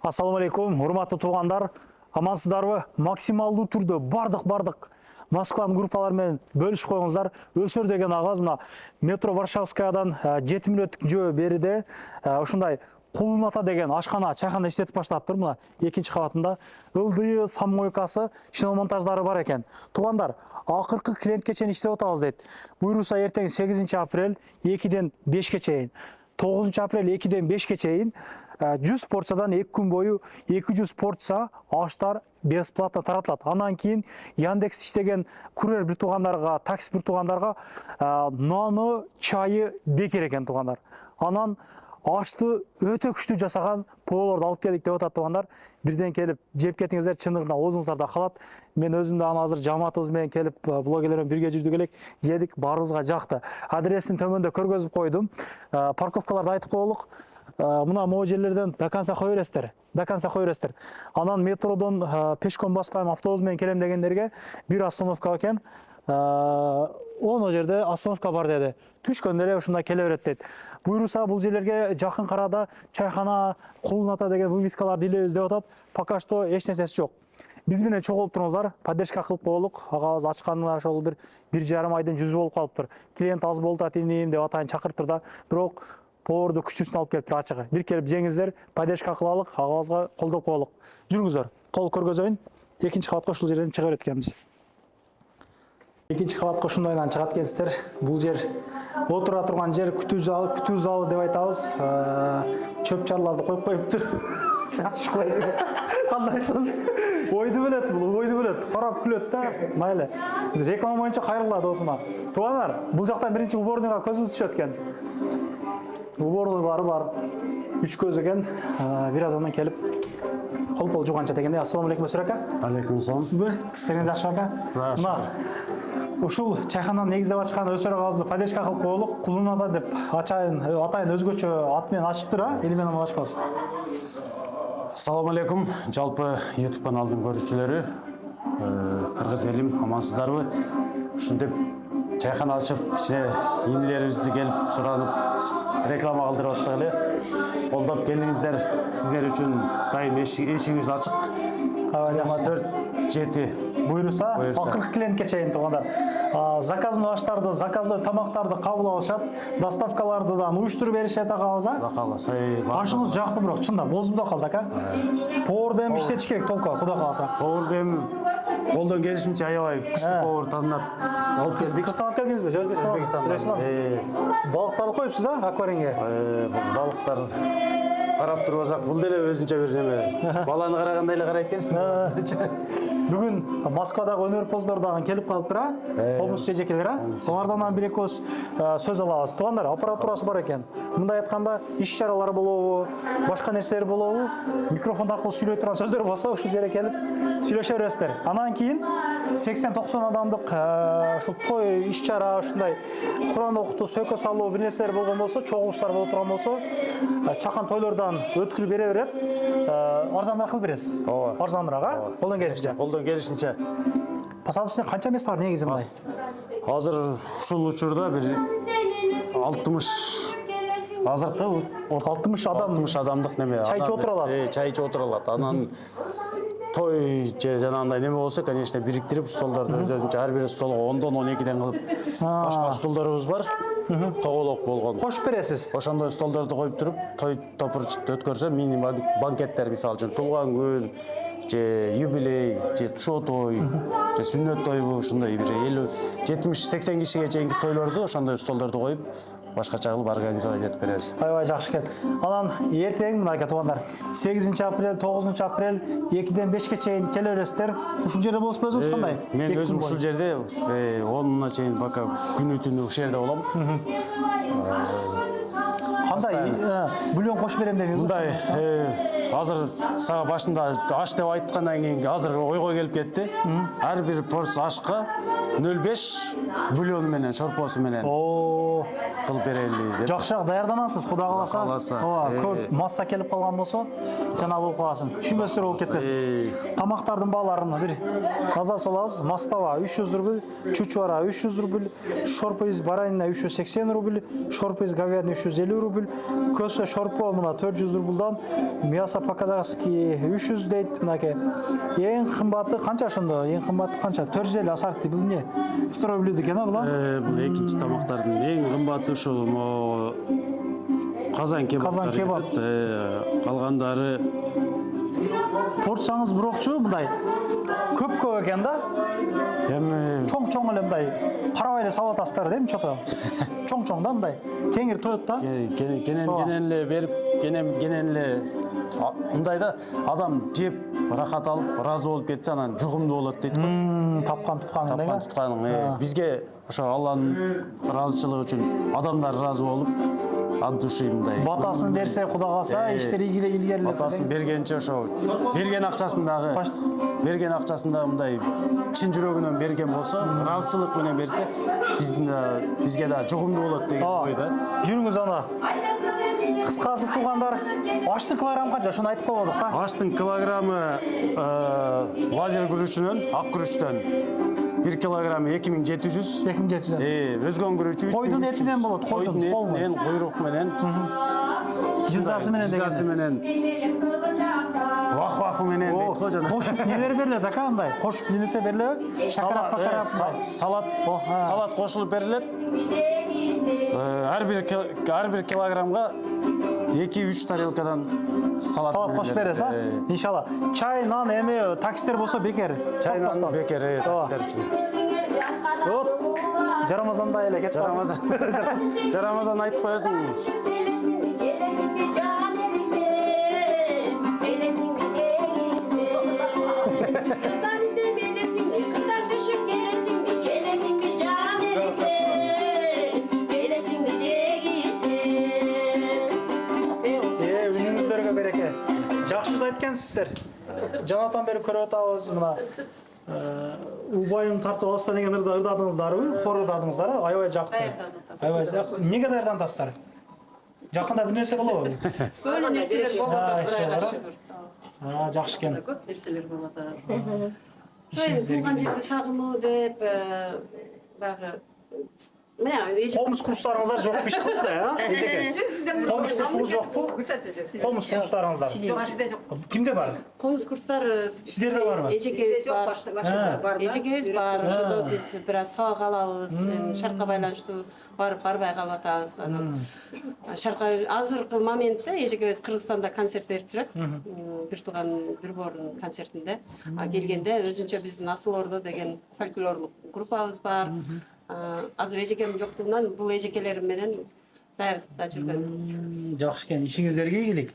Ассаламу алейкум, урматтуу туугандар. Амансыздарбы? Максималдуу түрдө бардык Москванын группалары менен бөлүшүп коюңуздар. Өсөр деген агаз мына метро Варшавскаядан 7 мүнөттүк жөө бериде ушундай Кулун ата деген ашкана, чайхана иштетип баштаптыр. Мына экинчи кабатында ылдый саммойкасы, шиномонтаждары бар экен. Туугандар, акыркы клиентке чейин иштеп атабыз дейт. Буйруса эртең 8 апрель 2-ден 5ке чейин, 9 апрель 2-ден 5ке чейин 100 порциядан 2 күн бою 200 порция аштар бесплатно таратылат. Андан кийин Яндекс иштеген курьер бир туугандарга, такси бир туугандарга наны, чайы бекер экен туугандар. Анан ашты өтө күчтүү жасаган поолорду алып келдик деп атат туугандар. Бирден келип жеп кетиңиздер, чындыгында оозуңуздарда калат. Мен өзүм да аны азыр жамаатыбыз менен келип блогерлер менен бирге жүрдүк элек, жедик, баарыбызга жакты. Адресин төмөндө көргөзүп койдум. Парковкаларды айтып коелук. Мына могу жерлерден до конца кое бересиздер. Анан метродон пешком баспайм, автобус менен келем дегендерге бир остановка экен. Ono жерде остановка бар деди. Түшкөндө эле ушунда келе берет дейт. Буйруса бул жерлерге жакын карада чайхана, Кулун ата деген вывескаларды илебиз деп атат. Пока что эч нерсеси жок. Биз менен чогулуп туруңуздар, поддержка кылып коелук. Агабыз ачканына ошол бир 1,5 айдын жүзү болуп калыптыр. Клиент аз болду атиним деп атайын чакырыптыр да. Бирок поварду күчтүүсүн алып келиптир ачыгы. Бир келип жеңиздер, поддержка кылалык, агабызга колдоп коелук. Жүрүңүздөр. Толук көргөзөйүн. Экинчи кабатка ушул жерден чыга берет экенбиз. Экинчи кабатка ушундайдан чыгат экенсиздер. Бул жер отура турган жер, күтүү залы деп айтабыз. Чөп чарларды коюп коюптур. Шашпай. Кандайсың? Ойду билет, карап күлөт да. Майлы. Реклама боюнча кайрылат осуна. Туугандар, бул жактан биринчи уборныйга көзүңүз түшөт экен. Уборный бар. 3 көз экен. Бир адамдан келип кол жуганча дегенде. Ассаламу алейкум Өсөр ака. Алейкум ассалам. Сизби? Тегиңиз жакшы ака? Мына ушул чайхананы негиздеп ачкан Өсөр агабызды поддержка кылып коелук. Кулун ата деп атайын өзгөчө ат менен ачыптыр, эли менен амандашпас. Ассаламу алейкум. Жалпы YouTube каналдын көрүүчүлөрү, кыргыз элим, амансыздарбы? Ушинтип чайхана ачып, кичине инилерибизди келип суранып, реклама кылдырып аттык эле. Колдоп келиңиздер. Сиздер үчүн дайым эшигибиз ачык. 24/7 буйруса акыркы клиентке чейин туугандар. Заказный аштарды, заказной тамактарды кабыл алышат, доставкалардыдан уюштуруп беришет агабызга. Кудай кааласа. Ашыңыз жакты бирок чында бозумда калды ака. Поварды эми иштетиш керек толку, кудай кааласа. Поварды эми колдон келишинче аябай күчтүү повар танап алып келдик. Кыргызстан алып келдиңизби? Өзбекстан. Балыктарды коюпсуз аквариумге. Балыктар карап турбасак, бул деле өзүнчө бир неме. Баланы карагандай эле карайт экенсиң. Бүгүн Москвадагы өнөрпоздор дагы келип калыптыр, комуз чечекелер, Алардан бир экөөс сөз алабыз. Туугандар, аппаратурасы бар экен. Мындай айтканда, иш чаралар болобу, башка нерселер болобу, микрофон аркылуу сүйлөй турган сөздөр болсо, ушул жерге келип сүйлөшө бересиздер. Анан кийин 80-90 адамдык ушул той, иш чара, ушундай Куран окутуу, сөкө салуу бир нерселер болгон болсо, чогулуштар болуп турган болсо, чакан тойлордон өткүрүп бере берет. Арзаныраак кылып бересиз. Ооба. Арзаныраак, а? Колдон Келишинче. Посадочный канча мест бар негизи мындай? Азыр ушул учурда бир 60 азыркы 60 адамдык неме. Чай ичип отура алат. Чай ичип отура алат. Анан той же жанагындай неме болсо, конечно, бириктирип столдорду өзүнчө ар бир столго 10дон 12ден кылып башка столдорубуз бар. Тоголок болгон. Кош бересиз. Ошондой столдорду коюп туруп, той топурчукты өткөрсө, мини банкеттер, мисалы үчүн туулган күн, же юбилей, же тушоо той, же сүннөт тойбу, ушундай бир 50-70-80 кишиге чейинки тойлорду ошондой столдорду коюп, башкача кылып организовать этип беребиз. Аябай жакшы экен. Анан эртең мына туугандар, 8 апрель, 9 апрель 2ден 5ке чейин келе бересиздер. Ушул жерде болуп өзүңүз кандай? Мен өзүм ушул жерде 10-на чейин бака күнү-түнү ушул жерде болом. Кандай бульон кош берем дедиңиз? Мындай азыр сага башында аш деп айткандан кийин азыр ойго келип кетти. Ар бир порция ашка 0,5 бульону менен, шорпосу менен кылып берели деп. Жакшыраак даярданасыз, Кудай кааласа. Ооба, көп масса келип калган болсо, жана болуп каласың. Түшүнбөстөр болуп кетпесин. Тамактардын бааларын бир назар салабыз. Мастава 300 рубль, чучвара 300 рубль, шорпа из баранины 380 рубль, шорпа из говядины 350 рубль, рубль, көсө шорпо мына 400 рубльдан, мясо по-казахски 300 дейт мынакей. Эң кымбаты канча ошондо? Эң кымбаты канча? 450 асарк дейт. Бул эмне? Второй блюдо экен, була? Бул экинчи тамактардын эң кымбаты ушул могу казан кебаб. Казан кебаб. Калгандары Порцияңыз бирокчу мындай көп экен да. эми Чоң эле мындай карабай эле сабап атасыздар да эми чото. Чоң да мындай. Кеңир тоет да. кенен эле берип, кенен эле мындай да адам жеп рахат алып, разы болуп кетсе анан жугумдуу болот дейт го. Тапкан тутканың Тутканың. Бизге ошо Алланын ыраазычылыгы үчүн адамдар разы болуп, от души мындай. Батасын берсе, Кудай калса, иштери илгерилесе. Батасын бергенче ошо берген акчасындагы мындай чын жүрөгүнөн берген болсо, ыраазычылык менен берсе, бизге да жугумдуу болот деген ой да. Жүрүңүз ана. Кыскасы туугандар, аштын килограммы канча? Ошону айтып койбодук да. Аштын килограммы лазер күрүчүнөн, ак күрүчтөн 1 килограммы 2700. 2700. Өзгөн күрүчү 3300. Койдун этинен болот, койдун этинен, куйрук менен, Жызасы менен вах менен дейт го жана. Кошуп нелер берилет ака андай? Кошуп немесе берилеби? Салат кошулуп берилет. Ар бир килограммга 2-3 тарелкадан салат кошуп бересиз, а? Иншалла. Чай, нан эми таксистер болсо бекер. Чай, нан бекер, таксистер үчүн. Вот. Жарамазанда эле кетип калсын. Жарамазан айтып коесуң. Үнүңүздөргө береке. Жакшы да айткансыздар. Жанатан бери көрүп атабыз мына. Убайым тартып алса деген ырдадыңыздарбы? Хордадыңыздар, аябай жакты. Аябай жак. Неге даярдантасыздар? Жакында бир нерсе болобу? Көп нерселер болот. Жакшы экен. Көп нерселер болот. Тууган жерди сагынуу деп баягы Комуз курстарыңыздар жок иш кылды да, эжеке? Комуз курсуңуз жокпу? Комуз курстарыңыздар? Жок, бизде жок. Кимде бар? Комуз курстар Сиздерде барбы? Эжекебиз бар. Эжекебиз бар. Ошондо биз бир аз сабак алабыз. Шартка байланыштуу барбай калып атабыз. Шартка азыркы моментте эжекебиз Кыргызстанда концерт берип турат. Бир тууган бир бордун концертинде. Келгенде өзүнчө биздин Асыл Ордо деген фольклорлук группабыз бар. Азыр эжекем жоктугунан бул эжекелерим менен даярдыкта жүргөнбүз. Жакшы экен, ишиңиздерге ийгилик.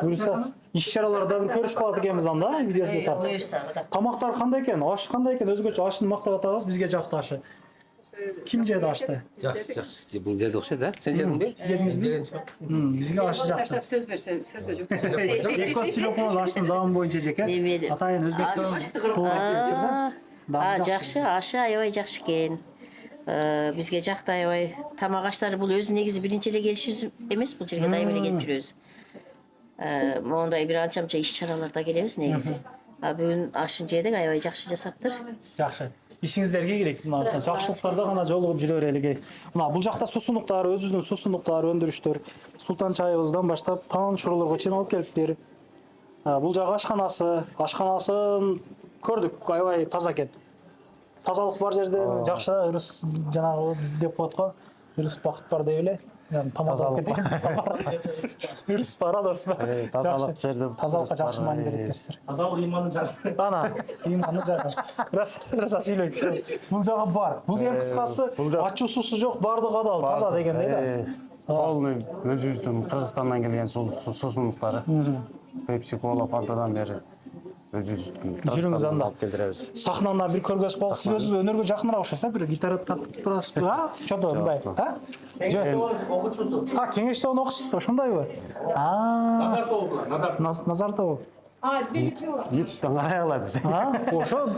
Буюрса, иш-чараларда бир көрүшүп калат экенбиз анда, видеосу тартып. Буюрса. Тамактар кандай экен? Аш кандай экен? Өзгөчө ашын мактап атабыз, бизге жакты ашы. Ким жеді ашты? Жакшы, бул жерде окшойт да? Сен жедиңби? Жедиңизби? Бизге ашы жакты. Таштап сөз берсе, сөзгө жооп. Эки сүйлөп аштын давамы боюнча жеке. Атайын Өзбекстан. Жакшы, ашы аябай жакшы экен. Бизге жакты аябай. Тамак аштары бул өзү негизи биринчи эле келишибиз эмес, бул жерге дайым эле келип жүрөбүз. Мондай бир анча-мынча иш-чараларда келебиз негизи. Бүгүн ашын жедик, аябай жакшы жасаптыр. Жакшы. Ишиңиздерге келик. Мына жакшылыктарда гана жолугуп жүрө берели. Мына бул жакта сусундуктар, өзүбүздүн сусундуктар, өндүрүштөр, Султан чайыбыздан баштап тааныш-урууларга чейин алып келиптир. Бул жак ашканасы, ашканасын көрдүк, аябай таза экен. Тазалык бар жерде жакшы, ырыс жанагы деп коет го. Ырыс бакыт бар деп эле. Тазалык ырыс бар адасыз. Тазалык жерде тазалыкка жакшы маани берет экенсиздер. Тазалык имандын жары. Ана, имандын жары. Раса сүйлөйт. Бул жагы бар. Бул жер кыскасы ачуу суусу жок, бардыгы адал, таза дегендей да. Полный өзүбүздүн Кыргызстандан келген суусундуктары. Пепси, кола, фантадан бери жүрүңүз анда алып келдиребиз. Сахнада бир көргөзүп калдык. Сиз өзүңүз өнөргө жакыныраак окшойсуз, бир гитара тартып турасызбы? Чото мындай, кеңеште окуйсуз, ошондойбу? Назар тобу. Назар тобу. Юттан карай алабыз. Ошо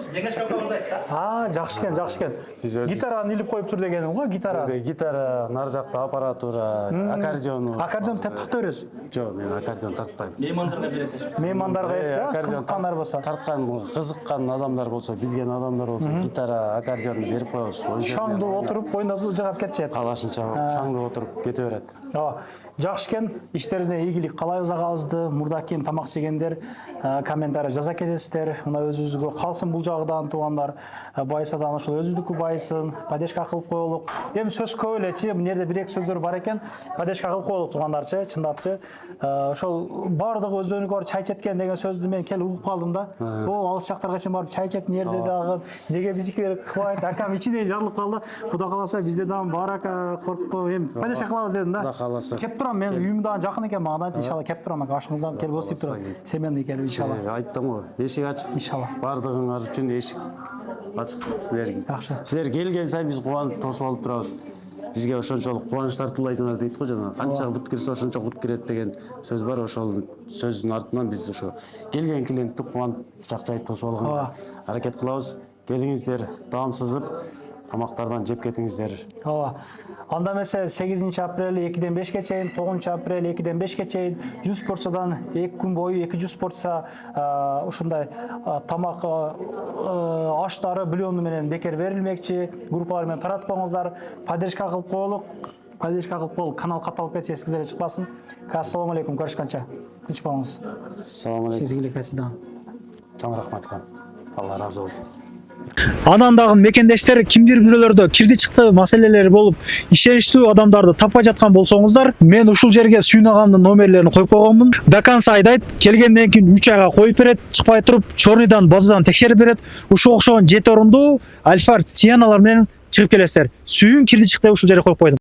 жакшы экен, жакшы экен. Биз өзүбүз- Гитараны илип коюп тур дегеним го, гитара. Гитара, нар жакта аппаратура, аккордеон. Аккордеон тарта бересиз. Жок, мен аккордеон тартпайм. Меймандарга эсе, кызыккандар болсо. Тарткан, кызыккан адамдар болсо, билген адамдар болсо, гитара, аккордеонду берип коебуз. Шаңдуу отуруп, ойнотуп жыгап кетишет. Калашынча шаңдуу отуруп кете берет. Ооба, жакшы экен. Иштерине ийгилик каалайбыз агабызды. Мурда кийин тамак жегендер комментарий жаза кетесиздер. Мына өзүбүзгө калсын бул жагдан туугандар. Байсадан ошол өзүбүздүкү байсын. Поддержка кылып коелук. Эми сөз көп элечи, бул жерде бир эки сөздөр бар экен. Поддержка кылып коелук туугандарчы, чындапчы. Ошол бардыгы өздөрүнө көрүп чай ичеткен деген сөздү мен келип угуп калдым да. О, алыс жактарга чейин барып чай ичет жерде дагы неге биздикилер кылбайт? Акам ичине жарылып калды. Кудай кааласа бизде дагы бар ака, коркпо. Эми поддержка кылабыз дедим да. Кудай кааласа. Кеп турам, мен үйүм дагы жакын экен мага да. Иншалла кеп турам, ашыңыздан келип осип турабыз. Семенный келип иншалла. Айттым го, эшик ачык. Иншалла. Бардыгыңар үчүн эшик ачык силерге. Жакшы. Силер келген сайын биз кубанып тосуп алып турабыз. Бизге ошончолук кубаныч тартуулайсыңар дейт го жана. Канча бут кирсе ошончо бут кирет деген сөз бар. Ошол сөздүн артынан биз ошо келген клиентти кубанып кучак жайып тосуп алганга аракет кылабыз. Келиңиздер, даам сызып, тамактардан жеп кетиңиздер. Ооба. Анда эмесе 8 апрель 2-ден 5ке чейин, 9 апрель 2-ден 5ке чейин 100 порциядан 2 күн бою 200 порция ушундай тамак аштары бульону менен бекер берилмекчи. Группалар менен таратып коюңуздар. Поддержка кылып коелук. Поддержка кылып коелук. Канал катталып кетсе эсиңизден чыкпасын. Ассалому алейкум, көрүшкөнчө. Тинч болуңуз. Салам алейкум. Сизге кайсыдан. Чоң рахмат кан. Алла разы болсун. Анан дагы мекендештер кимдир бирөөлөрдө кирди чыкты маселелери болуп, ишеништүү адамдарды таппай жаткан болсоңуздар, мен ушул жерге Сүйүн агамдын номерлерин коюп койгонмун. До конца айдайт, келгенден кийин 3 айга коюп берет, чыкпай туруп, чорныйдан базадан текшерип берет. Ушул окшогон 7 орундуу Альфард Сиеналар менен чыгып келесиздер. Сүйүн кирди чыкты ушул жерге коюп койдум.